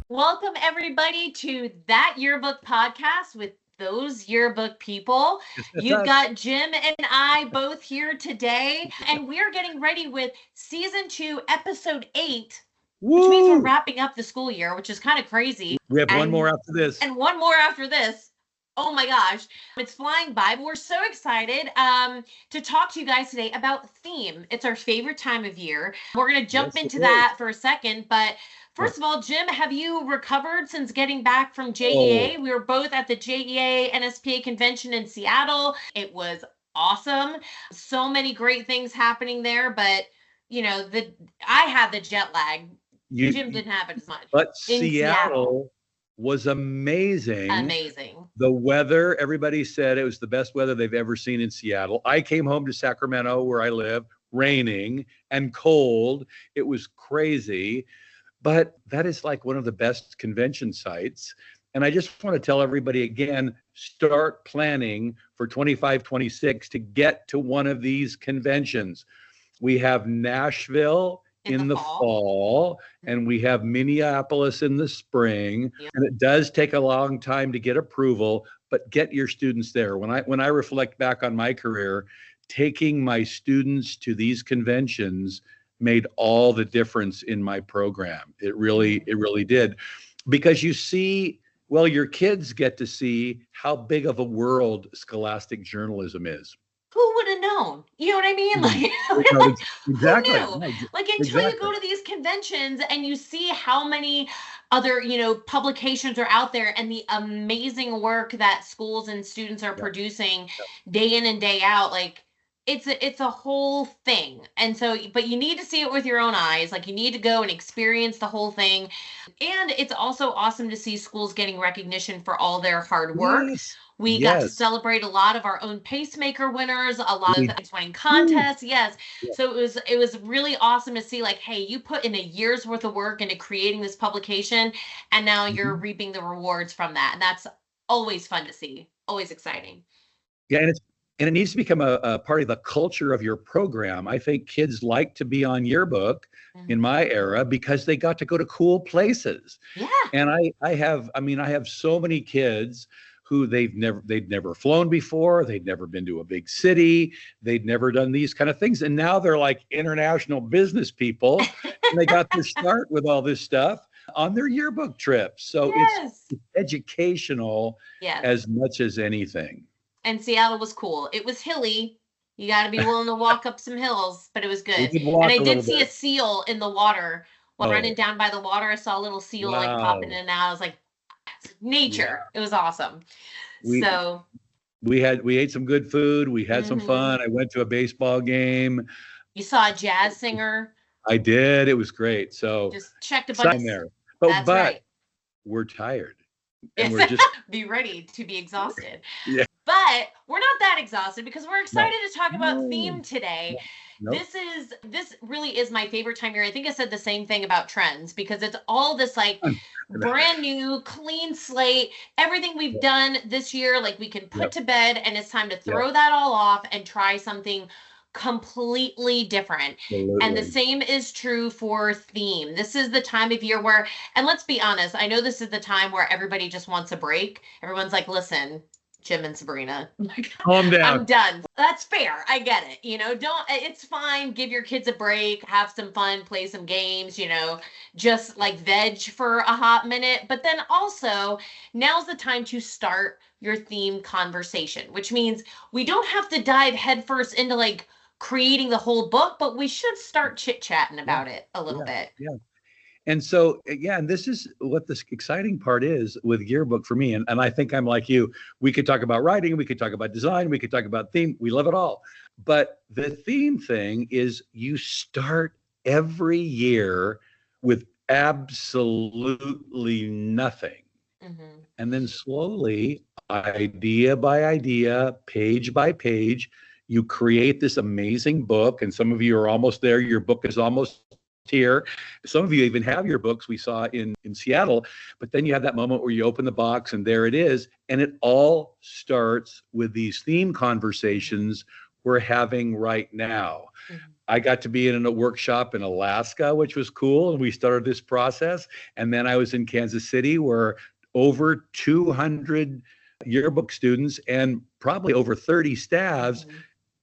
Welcome, everybody, to That Yearbook Podcast with those yearbook people. You've got Jim and I both here today, and we're getting ready with Season 2, Episode 8, which means we're wrapping up the school year, which is kind of crazy. We have one more after this. And one more after this. Oh my gosh, it's flying by, but we're so excited to talk to you guys today about theme. It's our favorite time of year. We're going to jump into that for a second, but first of all, Jim, have you recovered since getting back from JEA? We were both at the JEA NSPA convention in Seattle. It was awesome. So many great things happening there, but you know, I had the jet lag. Jim didn't have it as much. But Seattle was amazing. Amazing. The weather, everybody said it was the best weather they've ever seen in Seattle. I came home to Sacramento, where I live, raining and cold. It was crazy. But that is like one of the best convention sites. And I just want to tell everybody again, start planning for 25, 26 to get to one of these conventions. We have Nashville in the fall, and we have Minneapolis in the spring. And it does take a long time to get approval, but get your students there. When I reflect back on my career, taking my students to these conventions made all the difference in my program. It really did. Because you see, well, your kids get to see how big of a world scholastic journalism is. Who would have known? You know what I mean? Like, exactly. Who knew? Like, until you go to these conventions and you see how many other, publications are out there and the amazing work that schools and students are producing day in and day out, like, it's a whole thing. And so, but you need to see it with your own eyes. Like, you need to go and experience the whole thing. And it's also awesome to see schools getting recognition for all their hard work. We got to celebrate a lot of our own pacemaker winners, a lot of winning contests. So it was really awesome to see, like, hey, you put in a year's worth of work into creating this publication, and now you're reaping the rewards from that. And that's always fun to see, always exciting. Yeah, and it needs to become a part of the culture of your program. I think kids like to be on yearbook in my era because they got to go to cool places. Yeah. And I have so many kids who they'd never flown before, they'd never been to a big city, they'd never done these kind of things. And now they're like international business people, and they got their start with all this stuff on their yearbook trips. So it's educational as much as anything. And Seattle was cool. It was hilly. You got to be willing to walk up some hills, but it was good. And I did see a seal in the water while running down by the water. I saw a little seal like popping in and out. I was like, nature. It was awesome. We ate some good food. We had some fun. I went to a baseball game. You saw a jazz singer. I did. It was great. So just checked a bunch there. But we're tired. And we're just be ready to be exhausted. Yeah. But we're not that exhausted because we're excited to talk about theme today. This really is my favorite time of year. I think I said the same thing about trends because it's all this like brand new, clean slate. Everything we've done this year, like we can put to bed, and it's time to throw that all off and try something completely different. And the same is true for theme. This is the time of year where, and let's be honest, I know this is the time where everybody just wants a break. Everyone's like, listen, Jim and Sabrina, calm down. I'm done. That's fair. I get it. It's fine. Give your kids a break, have some fun, play some games, just like veg for a hot minute. But then also now's the time to start your theme conversation, which means we don't have to dive headfirst into like creating the whole book, but we should start chit-chatting about it a little bit. Yeah. And so, and this is what the exciting part is with yearbook for me. And I think I'm like you. We could talk about writing. We could talk about design. We could talk about theme. We love it all. But the theme thing is you start every year with absolutely nothing. And then slowly, idea by idea, page by page, you create this amazing book. And some of you are almost there. Your book is almost here. Some of you even have your books we saw in Seattle, but then you have that moment where you open the box and there it is. And it all starts with these theme conversations we're having right now. Mm-hmm. I got to be in a workshop in Alaska, which was cool. And we started this process. And then I was in Kansas City where over 200 yearbook students and probably over 30 staffs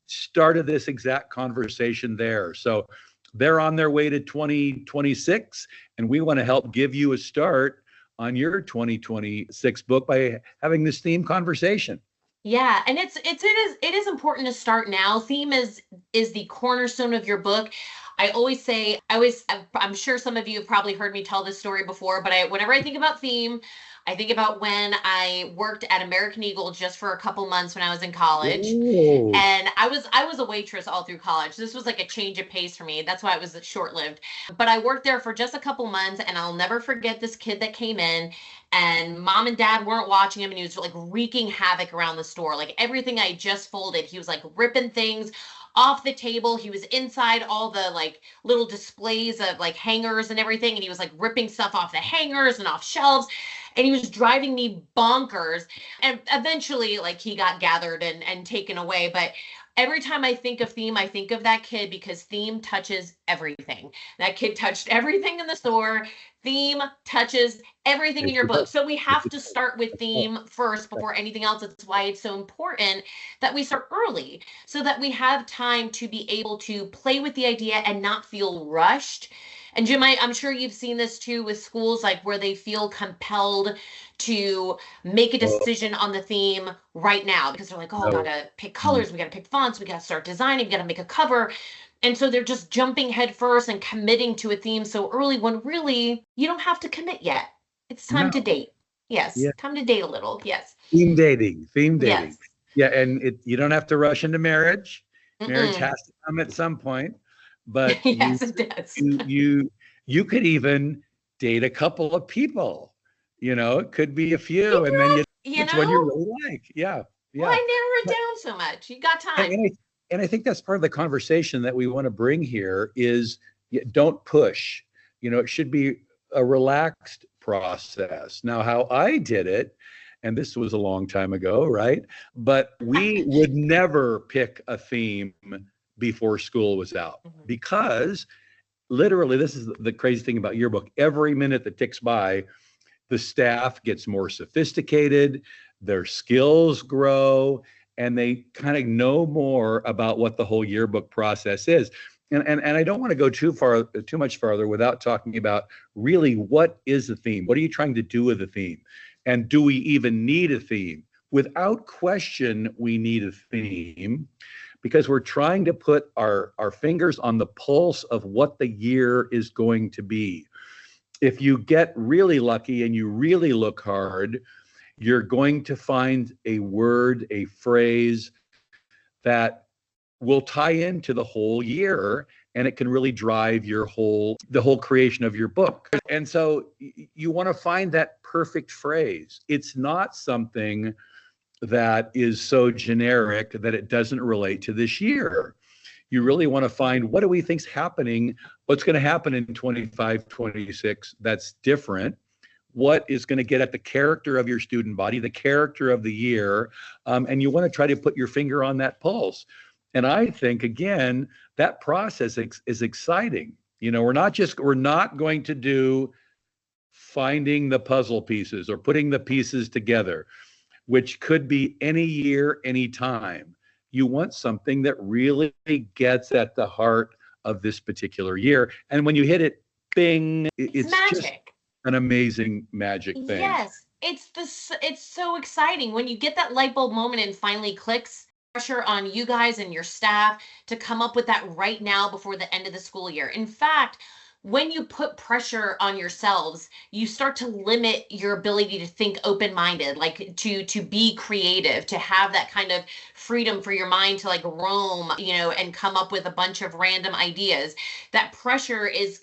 started this exact conversation there. So they're on their way to 2026, and we want to help give you a start on your 2026 book by having this theme conversation. Yeah, and it is important to start now. Theme is the cornerstone of your book. I always say, I'm sure some of you have probably heard me tell this story before, but whenever I think about theme, I think about when I worked at American Eagle just for a couple months when I was in college. Ooh. And I was a waitress all through college. This was like a change of pace for me. That's why it was short-lived. But I worked there for just a couple months, and I'll never forget this kid that came in, and mom and dad weren't watching him, and he was like wreaking havoc around the store. Like everything I just folded, he was like ripping things off the table. He was inside all the like little displays of like hangers and everything, and he was like ripping stuff off the hangers and off shelves, and he was driving me bonkers. And eventually like he got gathered and taken away. But every time I think of theme, I think of that kid, because theme touches everything. That kid touched everything in the store. Theme touches everything in your book. So we have to start with theme first before anything else. That's why it's so important that we start early, so that we have time to be able to play with the idea and not feel rushed. And Jim, I'm sure you've seen this too with schools, like where they feel compelled to make a decision on the theme right now, because they're like, oh, we gotta pick colors, we gotta pick fonts, we gotta start designing, we gotta make a cover. And so they're just jumping headfirst and committing to a theme so early, when really you don't have to commit yet. It's time to date. Yes. Yeah. Time to date a little. Yes. Theme dating. Yes. Yeah. And you don't have to rush into marriage. Marriage has to come at some point. But yes, it does. you could even date a couple of people. You know, it could be a few, and then which one you really like. Yeah. Yeah. Why narrow it down so much? You got time. And I think that's part of the conversation that we want to bring here is don't push. You know, it should be a relaxed process. Now, how I did it, and this was a long time ago, right? But we would never pick a theme before school was out, because literally, this is the crazy thing about yearbook. Every minute that ticks by, the staff gets more sophisticated, their skills grow, and they kind of know more about what the whole yearbook process is. And I don't want to go too much farther without talking about really what is a theme? What are you trying to do with a theme? And do we even need a theme? Without question, we need a theme, because we're trying to put our fingers on the pulse of what the year is going to be. If you get really lucky and you really look hard, you're going to find a word, a phrase that will tie into the whole year, and it can really drive the whole creation of your book. And so you want to find that perfect phrase. It's not something that is so generic that it doesn't relate to this year. You really want to find, what do we think's happening? What's going to happen in 25, 26 that's different? What is going to get at the character of your student body, the character of the year? And you want to try to put your finger on that pulse. And I think, again, that process is exciting. You know, we're not going to do finding the puzzle pieces or putting the pieces together, which could be any year, any time. You want something that really gets at the heart of this particular year. And when you hit it, bing, it's magic. Just an amazing magic thing. Yes, it's so exciting when you get that light bulb moment and finally clicks. Pressure on you guys and your staff to come up with that right now before the end of the school year. In fact, when you put pressure on yourselves, you start to limit your ability to think open-minded, like to be creative, to have that kind of freedom for your mind to like roam, you know, and come up with a bunch of random ideas. That pressure is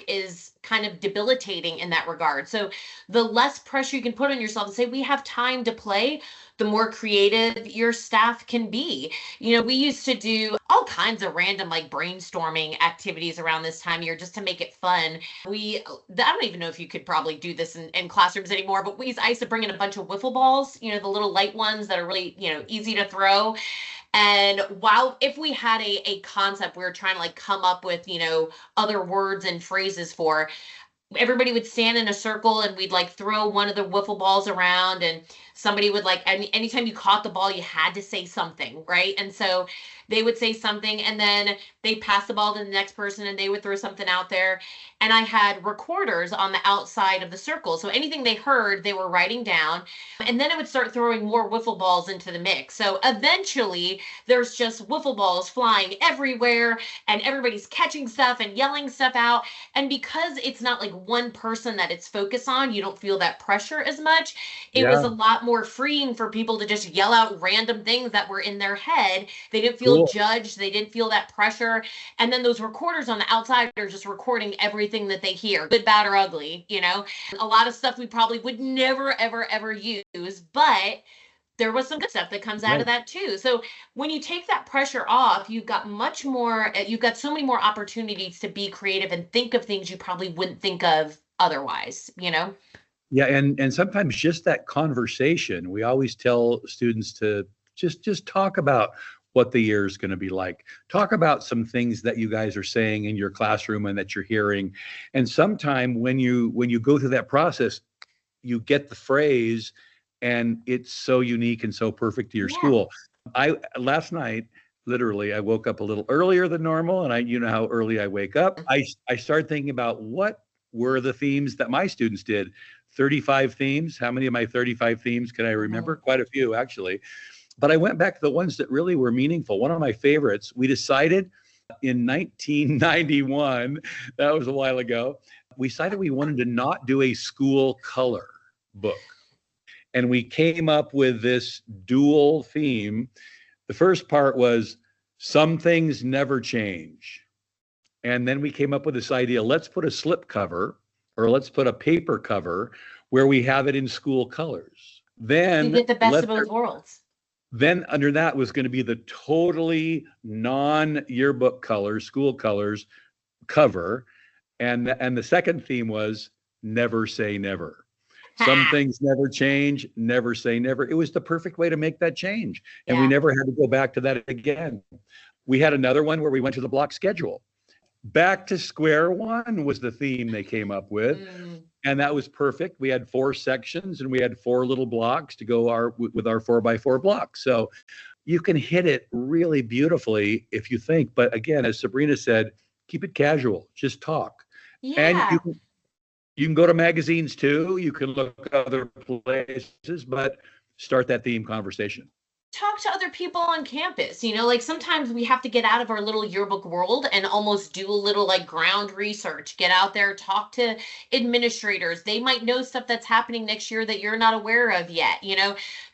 kind of debilitating in that regard. So the less pressure you can put on yourself and say, we have time to play, the more creative your staff can be. We used to do all kinds of random like brainstorming activities around this time of year just to make it fun. I don't even know if you could probably do this in classrooms anymore, but I used to bring in a bunch of wiffle balls, the little light ones that are really, easy to throw. And if we had a concept we were trying to like come up with, other words and phrases for, everybody would stand in a circle and we'd like throw one of the wiffle balls around, and somebody would like, anytime you caught the ball, you had to say something, right? And so they would say something, and then they'd pass the ball to the next person and they would throw something out there. And I had recorders on the outside of the circle. So anything they heard, they were writing down. And then I would start throwing more wiffle balls into the mix. So eventually there's just wiffle balls flying everywhere and everybody's catching stuff and yelling stuff out. And because it's not like one person that it's focused on, you don't feel that pressure as much. It was a lot more freeing for people to just yell out random things that were in their head. They didn't feel judged. They didn't feel that pressure. And then those recorders on the outside are just recording everything that they hear, good, bad, or ugly. A lot of stuff we probably would never, ever, ever use, but there was some good stuff that comes out of that too. So when you take that pressure off, you've got so many more opportunities to be creative and think of things you probably wouldn't think of otherwise, Yeah, and sometimes just that conversation, we always tell students to just talk about what the year is going to be like. Talk about some things that you guys are saying in your classroom and that you're hearing. And sometime when you go through that process, you get the phrase and it's so unique and so perfect to your school. Last night, literally, I woke up a little earlier than normal, and you know how early I wake up. I started thinking about what were the themes that my students did. 35 themes. How many of my 35 themes can I remember? Quite a few, actually. But I went back to the ones that really were meaningful. One of my favorites, we decided in 1991, that was a while ago, we decided we wanted to not do a school color book. And we came up with this dual theme. The first part was, some things never change. And then we came up with this idea, let's put a slip cover or let's put a paper cover where we have it in school colors. Then you get the best of both worlds. Then under that was going to be the totally non-yearbook colors, school colors cover. And the second theme was never say never. Some things never change, never say never. It was the perfect way to make that change. And we never had to go back to that again. We had another one where we went to the block schedule. Back to square one was the theme they came up with. And that was perfect. We had 4 sections and we had 4 little blocks to go with our 4x4 blocks. So you can hit it really beautifully if you think. But again, as Sabrina said, keep it casual. Just talk. And you can go to magazines too. You can look other places, but start that theme conversation. Talk to other people on campus. Like sometimes we have to get out of our little yearbook world and almost do a little like ground research, get out there, talk to administrators. They might know stuff that's happening next year that you're not aware of yet.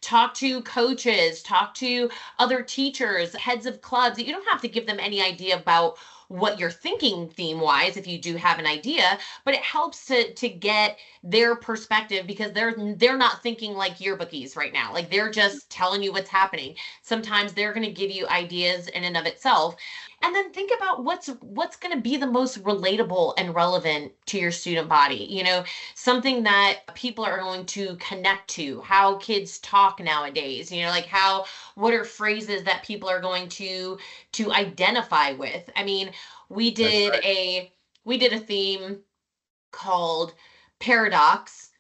Talk to coaches, talk to other teachers, heads of clubs. You don't have to give them any idea about what you're thinking theme wise if you do have an idea, but it helps to get their perspective because they're not thinking like yearbookies right now. Like they're just telling you what's happening. Sometimes they're going to give you ideas in and of itself. And then think about what's going to be the most relatable and relevant to your student body. Something that people are going to connect to, how kids talk nowadays, like what are phrases that people are going to identify with. I mean, we did a theme called Paradox.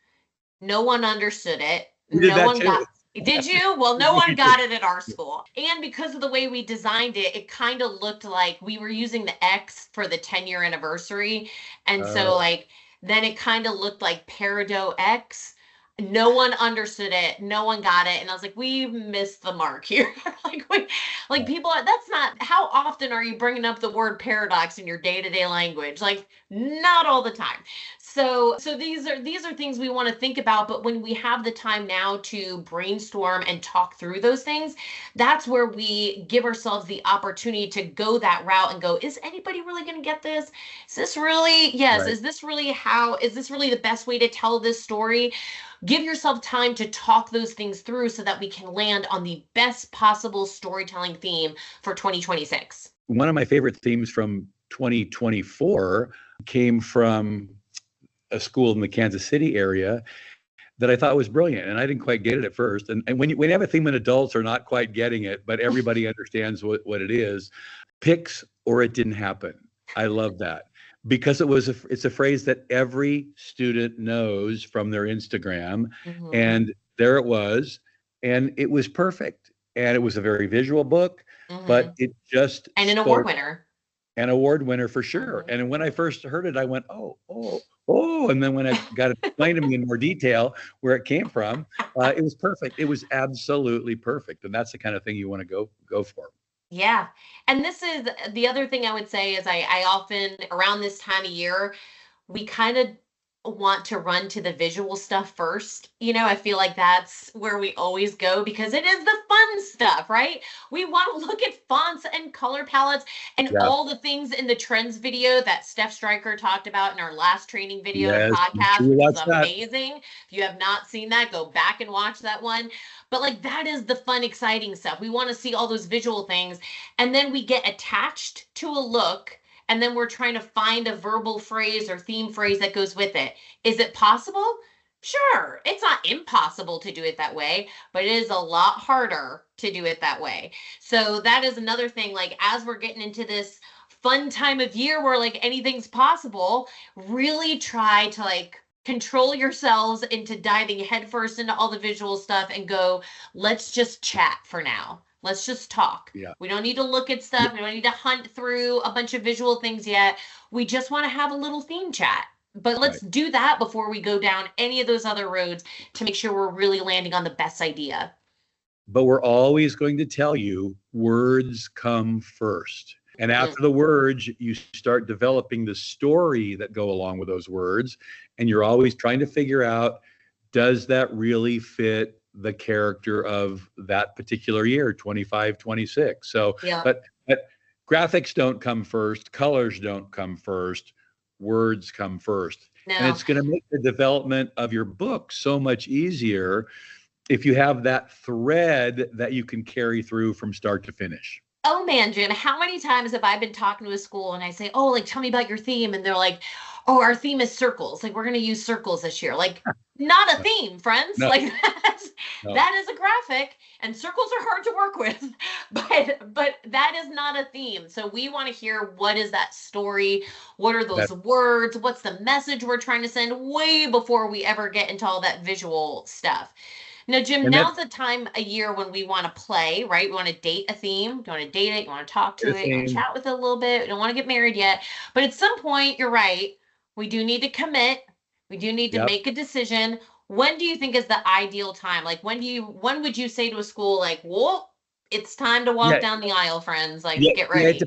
No one understood it. Did you? Well, no one got it at our school. And because of the way we designed it, it kind of looked like we were using the X for the 10-year anniversary. And so then it kind of looked like Parado X. No one understood it. No one got it. And I was like, we missed the mark here. People are, that's not, how often are you bringing up the word paradox in your day-to-day language? Like not all the time. So these are things we want to think about, but when we have the time now to brainstorm and talk through those things, that's where we give ourselves the opportunity to go that route and go, is anybody really going to get this? Is this really, yes, Right. is this really the best way to tell this story? Give yourself time to talk those things through so that we can land on the best possible storytelling theme for 2026. One of my favorite themes from 2024 came from a school in the Kansas City area that I thought was brilliant. And I didn't quite get it at first. And when you have a theme when adults are not quite getting it, but everybody understands what it is, picks or it didn't happen. I love that because it's a phrase that every student knows from their Instagram. Mm-hmm. And there it was. And it was perfect. And it was a very visual book, but it just and an award winner. An award winner for sure. And when I first heard it, I went, oh. And then when I got it explained to me in more detail where it came from, it was perfect. It was absolutely perfect. And that's the kind of thing you want to go for. Yeah. And this is the other thing I would say is I often around this time of year, we kind of want to run to the visual stuff first. I feel like that's where we always go because it is the fun stuff, right? We want to look at fonts and color palettes and all the things in the trends video that Steph Stryker talked about in our last training video and podcast, which was amazing. If you have not seen that, go back and watch that one. But like that is the fun, exciting stuff. We want to see all those visual things. And then we get attached to a look. And then we're trying to find a verbal phrase or theme phrase that goes with it. Is it possible? Sure. It's not impossible to do it that way, but it is a lot harder to do it that way. So that is another thing, like as we're getting into this fun time of year where like anything's possible, really try to like control yourselves into diving headfirst into all the visual stuff and go, let's just chat for now. Let's just talk. Yeah. We don't need to look at stuff. We don't need to hunt through a bunch of visual things yet. We just want to have a little theme chat. But let's do that before we go down any of those other roads to make sure we're really landing on the best idea. But we're always going to tell you words come first. And after the words, you start developing the story that go along with those words. And you're always trying to figure out, does that really fit the character of that particular year, 25, 26. So, but graphics don't come first, colors don't come first, words come first. No. And it's going to make the development of your book so much easier if you have that thread that you can carry through from start to finish. Oh man, Jim, how many times have I been talking to a school and I say, oh, like, tell me about your theme. And they're like, oh, our theme is circles. Like, we're going to use circles this year. Like, not a theme, friends. No. Like, that is a graphic and circles are hard to work with, but that is not a theme. So we want to hear, what is that story? What are those words? What's the message we're trying to send way before we ever get into all that visual stuff? Now, Jim, now's the time of year when we want to play, right? We want to date a theme. You want to date it. You want to talk to it. You want to chat with it a little bit. We don't want to get married yet. But at some point, you're right. We do need to commit. We do need to make a decision. When do you think is the ideal time? Like, when would you say to a school, like, whoa, it's time to walk down the aisle, friends? Like, get ready.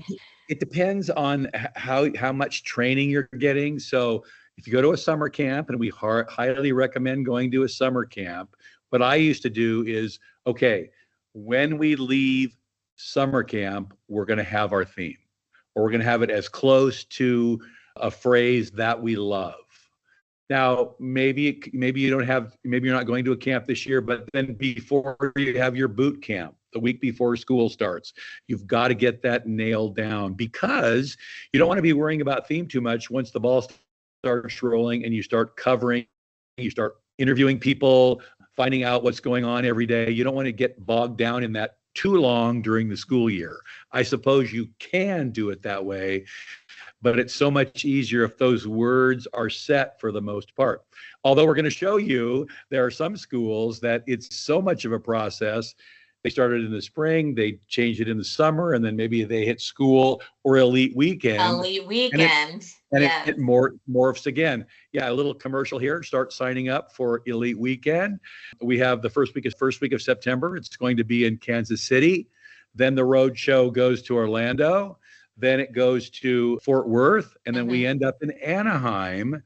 It depends on how much training you're getting. So if you go to a summer camp, and we highly recommend going to a summer camp, what I used to do is, okay, when we leave summer camp, we're going to have our theme, or we're going to have it as close to a phrase that we love. Now, maybe you're not going to a camp this year, but then before you have your boot camp, the week before school starts, you've got to get that nailed down, because you don't want to be worrying about theme too much once the ball starts rolling and you start covering, you start interviewing people, finding out what's going on every day. You don't want to get bogged down in that too long during the school year. I suppose you can do it that way, but it's so much easier if those words are set for the most part. Although we're going to show you, there are some schools that it's so much of a process. They started in the spring, they changed it in the summer, and then maybe they hit school or elite weekend. And it morphs again. Yeah, a little commercial here. Start signing up for Elite Weekend. We have the first week of September. It's going to be in Kansas City. Then the road show goes to Orlando. Then it goes to Fort Worth, and then we end up in Anaheim.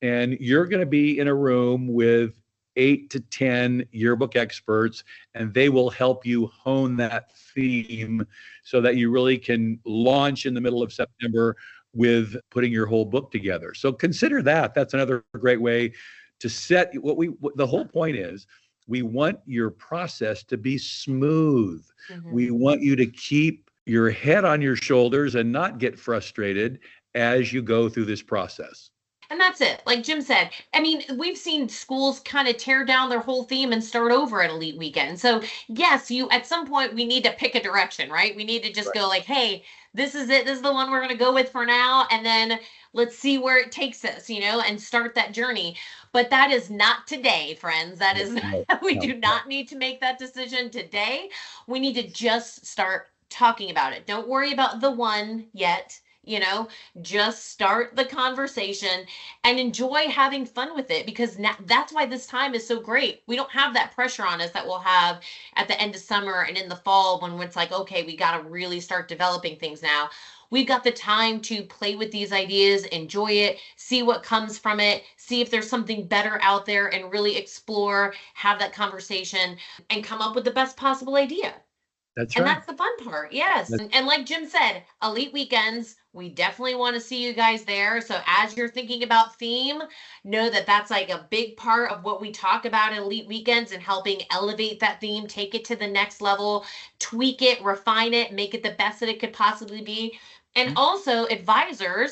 and you're going to be in a room with 8 to 10 yearbook experts, and they will help you hone that theme so that you really can launch in the middle of September with putting your whole book together. So consider that. That's another great way to set the whole point is we want your process to be smooth. Mm-hmm. We want you to keep your head on your shoulders and not get frustrated as you go through this process. And that's it. Like Jim said, I mean, we've seen schools kind of tear down their whole theme and start over at Elite Weekend. So yes, at some point we need to pick a direction, right? We need to just go like, hey, this is it. This is the one we're going to go with for now. And then let's see where it takes us, and start that journey. But that is not today, friends. That is, we do not need to make that decision today. We need to just start talking about it. Don't worry about the one yet. Just start the conversation and enjoy having fun with it, because that's why this time is so great. We don't have that pressure on us that we'll have at the end of summer and in the fall when it's like, okay, we got to really start developing things now. We've got the time to play with these ideas, enjoy it, see what comes from it, see if there's something better out there, and really explore, have that conversation, and come up with the best possible idea. That's right. And that's the fun part. Yes. And like Jim said, Elite Weekends, we definitely want to see you guys there. So as you're thinking about theme, know that that's like a big part of what we talk about at Elite Weekends, and helping elevate that theme, take it to the next level, tweak it, refine it, make it the best that it could possibly be. And also Advisor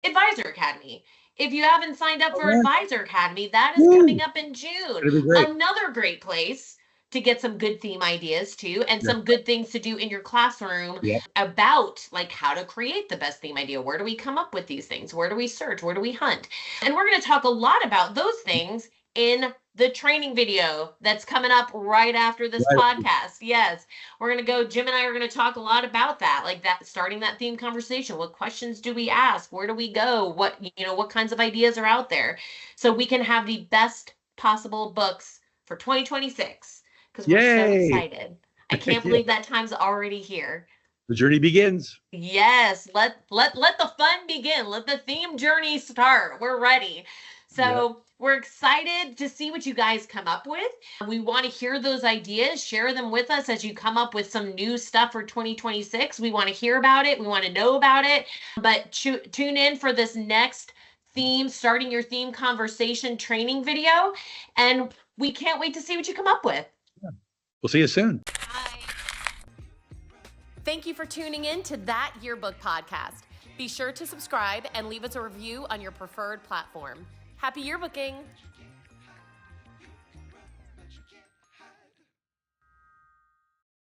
Academy. If you haven't signed up for Advisor Academy, that is coming up in June. Another great place to get some good theme ideas too, and some good things to do in your classroom about like how to create the best theme idea. Where do we come up with these things? Where do we search? Where do we hunt? And we're going to talk a lot about those things in the training video that's coming up right after this podcast. Yes, we're going to go, Jim and I are going to talk a lot about that, like that, starting that theme conversation. What questions do we ask? Where do we go? What kinds of ideas are out there? So we can have the best possible books for 2026. Because we're so excited. I can't believe that time's already here. The journey begins. Yes, let the fun begin. Let the theme journey start. We're ready. So we're excited to see what you guys come up with. We want to hear those ideas. Share them with us as you come up with some new stuff for 2026. We want to hear about it. We want to know about it. But tune in for this next theme, starting your theme conversation training video. And we can't wait to see what you come up with. We'll see you soon. Bye. Thank you for tuning in to That Yearbook Podcast. Be sure to subscribe and leave us a review on your preferred platform. Happy yearbooking!